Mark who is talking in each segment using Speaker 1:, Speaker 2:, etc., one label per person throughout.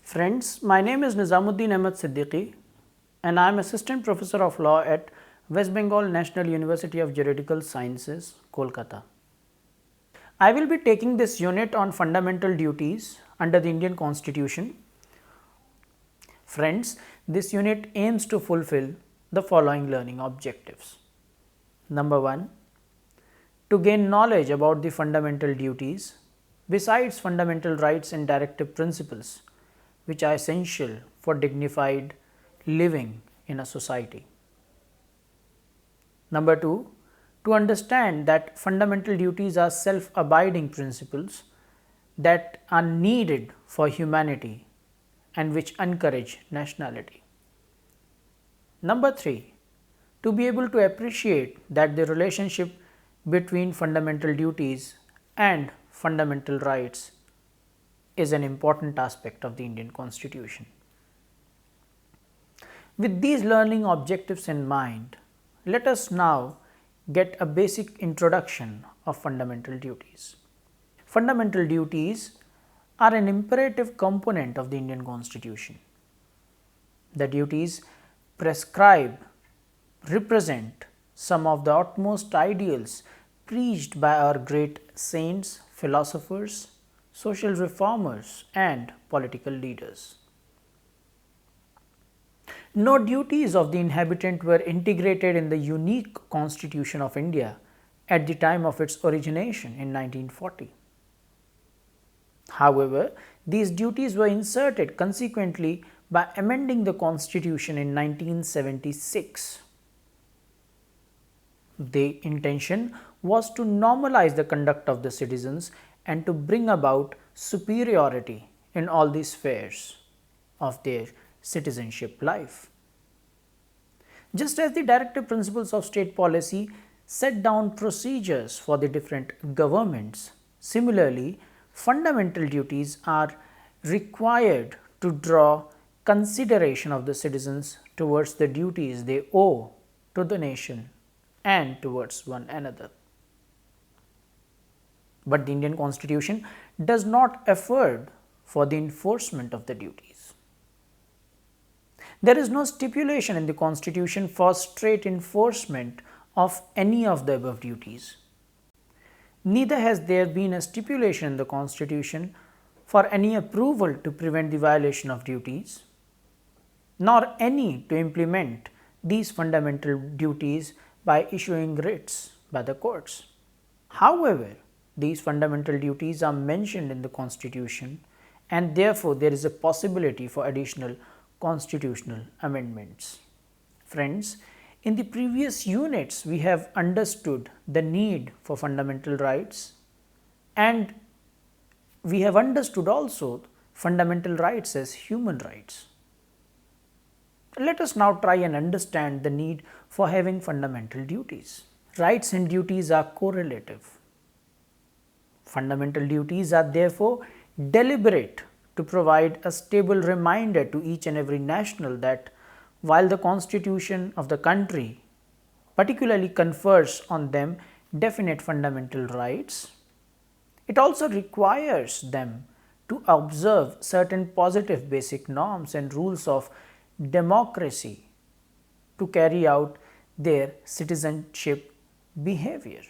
Speaker 1: Friends, my name is Nizamuddin Ahmed Siddiqui and I am Assistant Professor of Law at West Bengal National University of Juridical Sciences, Kolkata. I will be taking this unit on fundamental duties under the Indian Constitution. Friends, this unit aims to fulfill the following learning objectives. Number 1, to gain knowledge about the fundamental duties besides fundamental rights and directive principles which are essential for dignified living in a society. Number 2, to understand that fundamental duties are self-abiding principles that are needed for humanity and which encourage nationality. Number 3, to be able to appreciate that the relationship between fundamental duties and fundamental rights is an important aspect of the Indian Constitution. With these learning objectives in mind, let us now get a basic introduction of fundamental duties. Fundamental duties are an imperative component of the Indian Constitution. The duties prescribe, represent some of the utmost ideals preached by our great saints, philosophers, social reformers and political leaders. No duties of the inhabitant were integrated in the unique Constitution of India at the time of its origination in 1940. However, these duties were inserted consequently by amending the Constitution in 1976. The intention was to normalize the conduct of the citizens and to bring about superiority in all the spheres of their citizenship life. Just as the directive principles of state policy set down procedures for the different governments, similarly, fundamental duties are required to draw consideration of the citizens towards the duties they owe to the nation and towards one another. But the Indian Constitution does not afford for the enforcement of the duties. There is no stipulation in the Constitution for straight enforcement of any of the above duties. Neither has there been a stipulation in the Constitution for any approval to prevent the violation of duties, nor any to implement these fundamental duties by issuing writs by the courts. However, these fundamental duties are mentioned in the Constitution and therefore there is a possibility for additional constitutional amendments. Friends, in the previous units we have understood the need for fundamental rights and we have understood also fundamental rights as human rights. Let us now try and understand the need for having fundamental duties. Rights and duties are correlative. Fundamental duties are therefore deliberate to provide a stable reminder to each and every national that while the Constitution of the country particularly confers on them definite fundamental rights, it also requires them to observe certain positive basic norms and rules of democracy to carry out their citizenship behavior.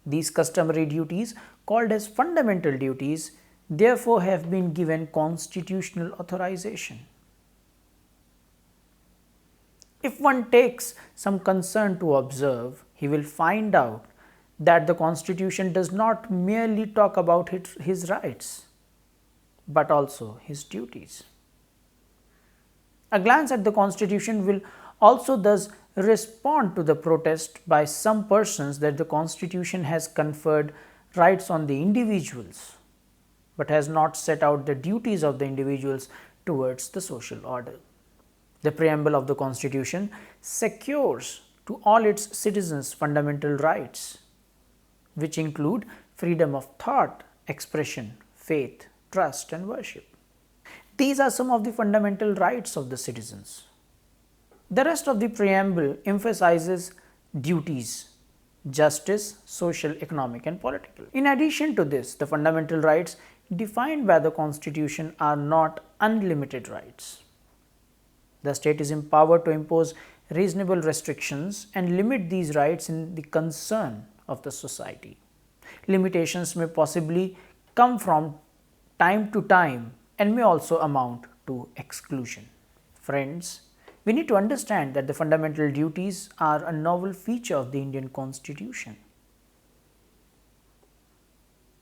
Speaker 1: These customary duties, called as fundamental duties, therefore have been given constitutional authorization. If one takes some concern to observe, he will find out that the Constitution does not merely talk about his rights, but also his duties. A glance at the Constitution will also thus respond to the protest by some persons that the Constitution has conferred rights on the individuals, but has not set out the duties of the individuals towards the social order. The preamble of the Constitution secures to all its citizens fundamental rights, which include freedom of thought, expression, faith, trust and worship. These are some of the fundamental rights of the citizens. The rest of the preamble emphasizes duties justice, social, economic and political. In addition to this, the fundamental rights defined by the Constitution are not unlimited rights. The state is empowered to impose reasonable restrictions and limit these rights in the concern of the society. Limitations may possibly come from time to time and may also amount to exclusion. Friends, we need to understand that the fundamental duties are a novel feature of the Indian Constitution.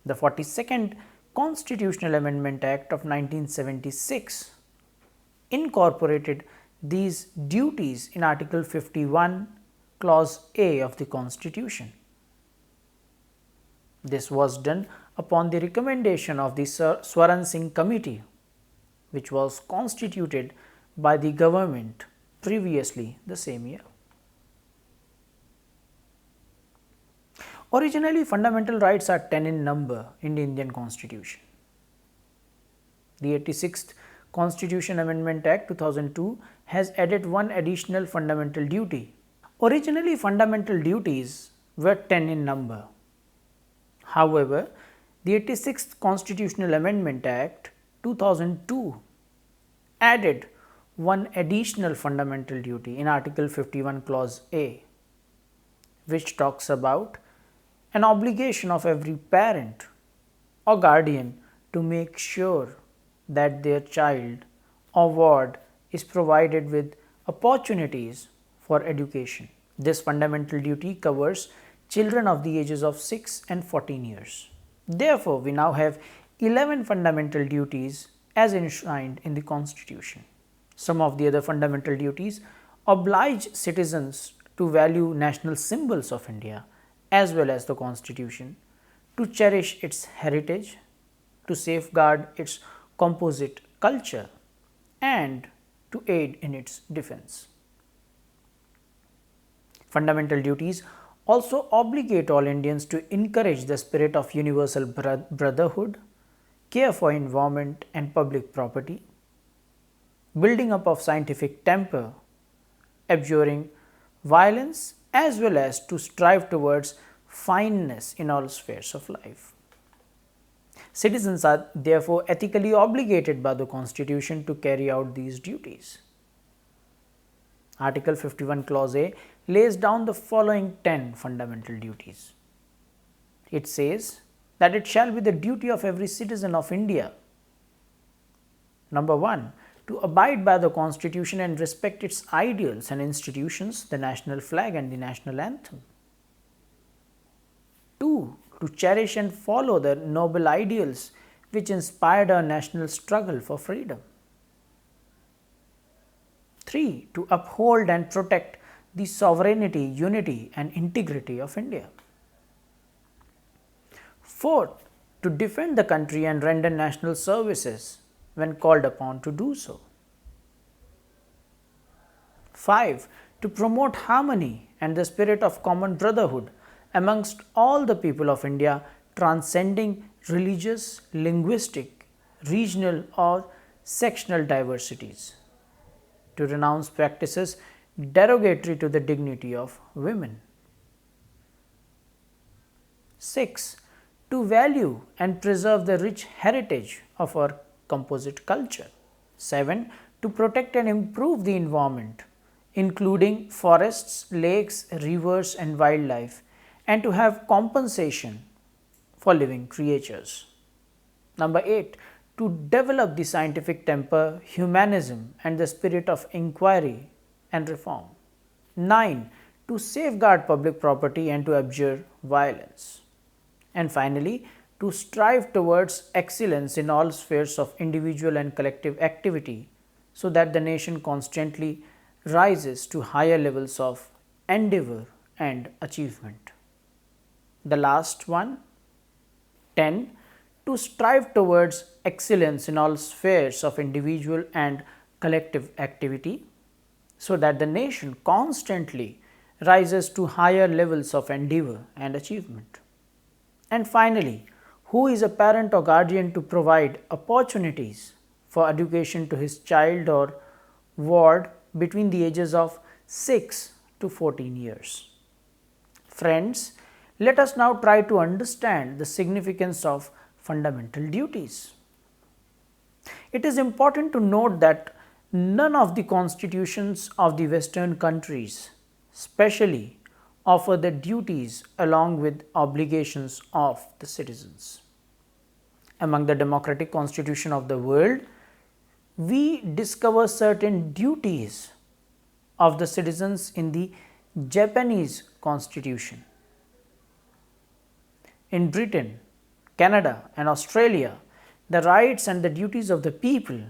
Speaker 1: The 42nd Constitutional Amendment Act of 1976 incorporated these duties in Article 51, Clause A of the Constitution. This was done upon the recommendation of the Swaran Singh Committee, which was constituted by the government previously the same year. Originally, fundamental rights are 10 in number in the Indian Constitution. The 86th Constitution Amendment Act 2002 has added one additional fundamental duty. Originally, fundamental duties were 10 in number. However, the 86th Constitutional Amendment Act 2002 added one additional fundamental duty in Article 51 Clause A, which talks about an obligation of every parent or guardian to make sure that their child or ward is provided with opportunities for education. This fundamental duty covers children of the ages of 6 and 14 years. Therefore, we now have 11 fundamental duties as enshrined in the Constitution. Some of the other fundamental duties oblige citizens to value national symbols of India as well as the Constitution, to cherish its heritage, to safeguard its composite culture, and to aid in its defense. Fundamental duties also obligate all Indians to encourage the spirit of universal brotherhood, care for environment and public property, building up of scientific temper, abjuring violence, as well as to strive towards fineness in all spheres of life. Citizens are therefore ethically obligated by the Constitution to carry out these duties. Article 51 Clause A lays down the following 10 fundamental duties. It says that it shall be the duty of every citizen of India, number 1, to abide by the Constitution and respect its ideals and institutions, the national flag and the national anthem. 2. To cherish and follow the noble ideals which inspired our national struggle for freedom. 3. To uphold and protect the sovereignty, unity and integrity of India. 4. To defend the country and render national services when called upon to do so. 5. To promote harmony and the spirit of common brotherhood amongst all the people of India, transcending religious, linguistic, regional or sectional diversities. To renounce practices derogatory to the dignity of women. 6. To value and preserve the rich heritage of our composite culture. 7. To protect and improve the environment, including forests, lakes, rivers and wildlife, and to have compensation for living creatures. Number 8. To develop the scientific temper, humanism and the spirit of inquiry and reform. 9. To safeguard public property and to abjure violence. And finally, to strive towards excellence in all spheres of individual and collective activity, so that the nation constantly rises to higher levels of endeavor and achievement. The last one, 10. To strive towards excellence in all spheres of individual and collective activity, so that the nation constantly rises to higher levels of endeavor and achievement. And finally, who is a parent or guardian to provide opportunities for education to his child or ward between the ages of 6 to 14 years. Friends, let us now try to understand the significance of fundamental duties. It is important to note that none of the constitutions of the Western countries specially offer the duties along with obligations of the citizens. Among the democratic constitution of the world, we discover certain duties of the citizens in the Japanese constitution. In Britain, Canada and Australia, the rights and the duties of the people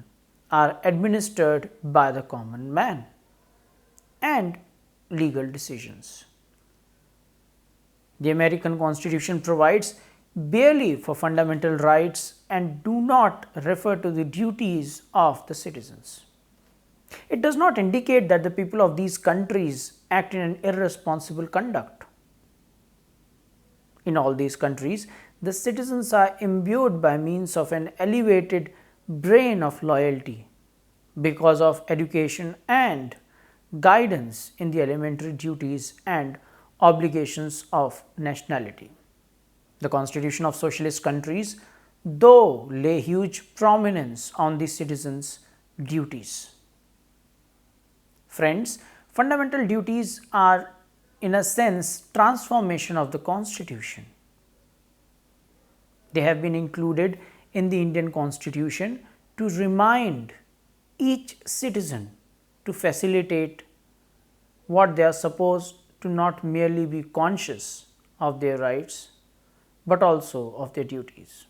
Speaker 1: are administered by the common man and legal decisions. The American Constitution provides barely for fundamental rights and do not refer to the duties of the citizens. It does not indicate that the people of these countries act in an irresponsible conduct. In all these countries, the citizens are imbued by means of an elevated brain of loyalty because of education and guidance in the elementary duties and obligations of nationality. The constitution of socialist countries, though, lay huge prominence on the citizens' duties. Friends, fundamental duties are, in a sense, transformation of the constitution. They have been included in the Indian Constitution to remind each citizen to facilitate what they are supposed to not merely be conscious of their rights, but also of their duties.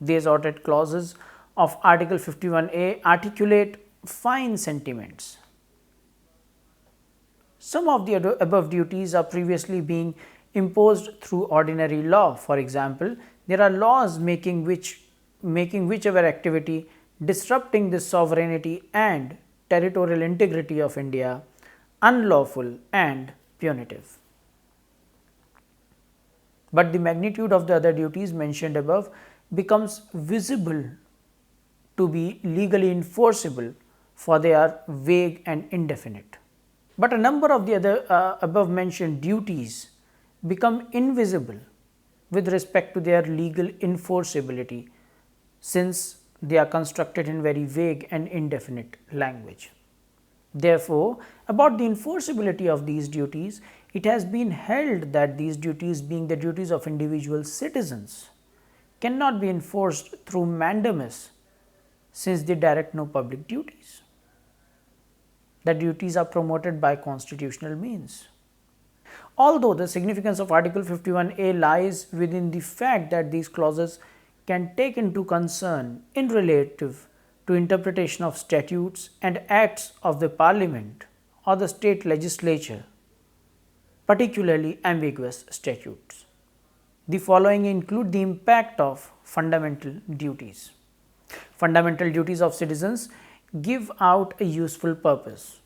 Speaker 1: The assorted clauses of Article 51A articulate fine sentiments. Some of the above duties are previously being imposed through ordinary law. For example, there are laws making whichever activity disrupting the sovereignty and territorial integrity of India unlawful and punitive. But the magnitude of the other duties mentioned above becomes visible to be legally enforceable, for they are vague and indefinite. But a number of the other above mentioned duties become invisible with respect to their legal enforceability, since they are constructed in very vague and indefinite language. Therefore, about the enforceability of these duties, it has been held that these duties, being the duties of individual citizens, cannot be enforced through mandamus, since they direct no public duties. The duties are promoted by constitutional means. Although the significance of Article 51A lies within the fact that these clauses can take into concern in relative to interpretation of statutes and acts of the Parliament or the state legislature, particularly ambiguous statutes. The following include the impact of fundamental duties. Fundamental duties of citizens give out a useful purpose.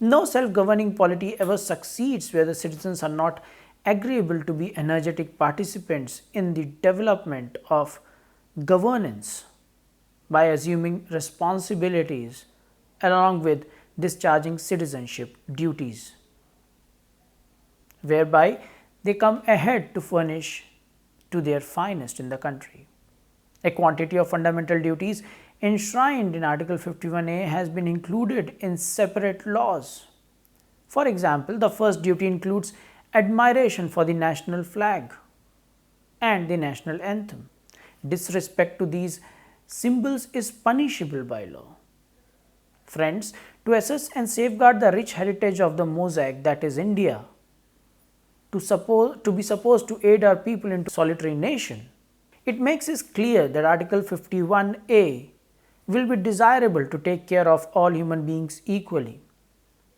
Speaker 1: No self-governing polity ever succeeds where the citizens are not agreeable to be energetic participants in the development of governance by assuming responsibilities along with discharging citizenship duties, whereby they come ahead to furnish to their finest in the country. A quantity of fundamental duties enshrined in Article 51A has been included in separate laws. For example, the first duty includes admiration for the national flag and the national anthem. Disrespect to these symbols is punishable by law. Friends, to assess and safeguard the rich heritage of the mosaic that is India, to be supposed to aid our people into solitary nation, it makes it clear that Article 51A will be desirable to take care of all human beings equally,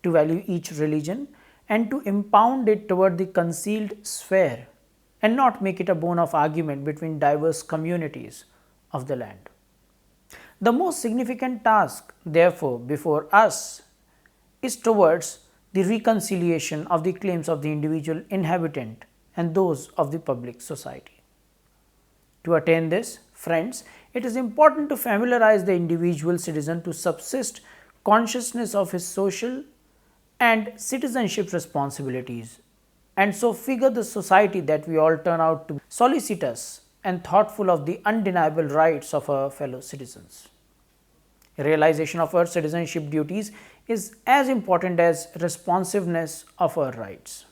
Speaker 1: to value each religion and to impound it toward the concealed sphere and not make it a bone of argument between diverse communities of the land. The most significant task, therefore, before us is towards the reconciliation of the claims of the individual inhabitant and those of the public society. To attain this, friends, it is important to familiarize the individual citizen to subsist consciousness of his social and citizenship responsibilities, and so figure the society that we all turn out to be solicitous and thoughtful of the undeniable rights of our fellow citizens. Realization of our citizenship duties is as important as responsiveness of our rights.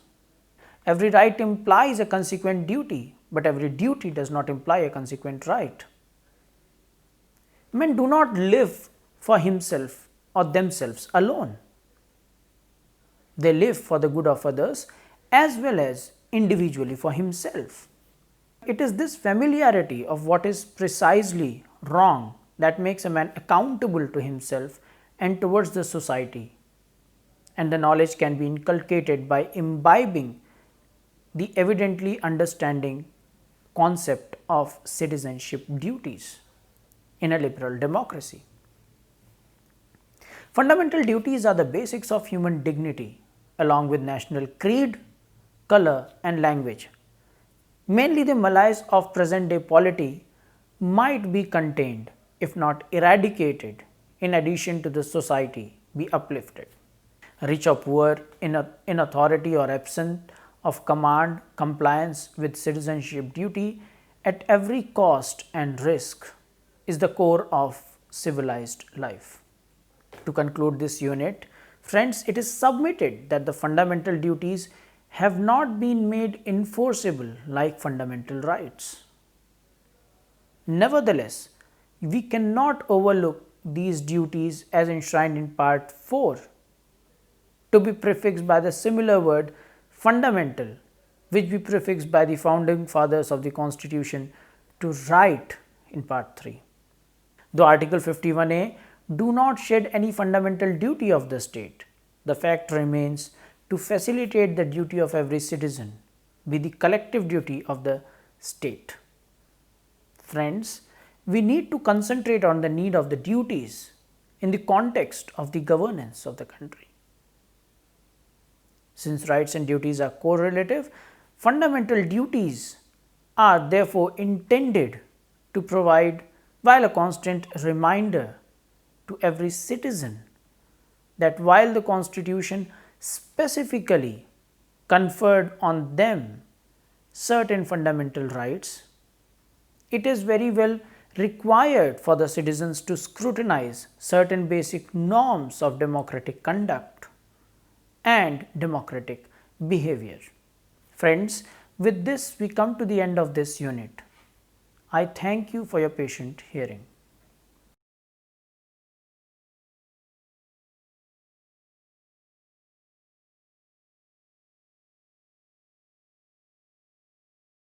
Speaker 1: Every right implies a consequent duty, but every duty does not imply a consequent right. Men do not live for himself or themselves alone. They live for the good of others as well as individually for himself. It is this familiarity of what is precisely wrong that makes a man accountable to himself and towards the society, and the knowledge can be inculcated by imbibing the evidently understanding concept of citizenship duties in a liberal democracy. Fundamental duties are the basics of human dignity, along with national creed, color, and language. Mainly the malaise of present day polity might be contained, if not eradicated, in addition to the society be uplifted. Rich or poor, in authority or absent of command, compliance with citizenship duty at every cost and risk is the core of civilized life. To conclude this unit, friends, it is submitted that the fundamental duties have not been made enforceable like fundamental rights. Nevertheless, we cannot overlook these duties as enshrined in Part 4, to be prefixed by the similar word fundamental, which we prefixed by the founding fathers of the Constitution to right in Part 3. Though Article 51A do not shed any fundamental duty of the state, the fact remains to facilitate the duty of every citizen be the collective duty of the state. Friends, we need to concentrate on the need of the duties in the context of the governance of the country. Since rights and duties are correlative, fundamental duties are therefore intended to provide, while a constant reminder to every citizen that while the Constitution specifically conferred on them certain fundamental rights, it is very well required for the citizens to scrutinize certain basic norms of democratic conduct and democratic behavior. Friends, with this we come to the end of this unit. I thank you for your patient hearing.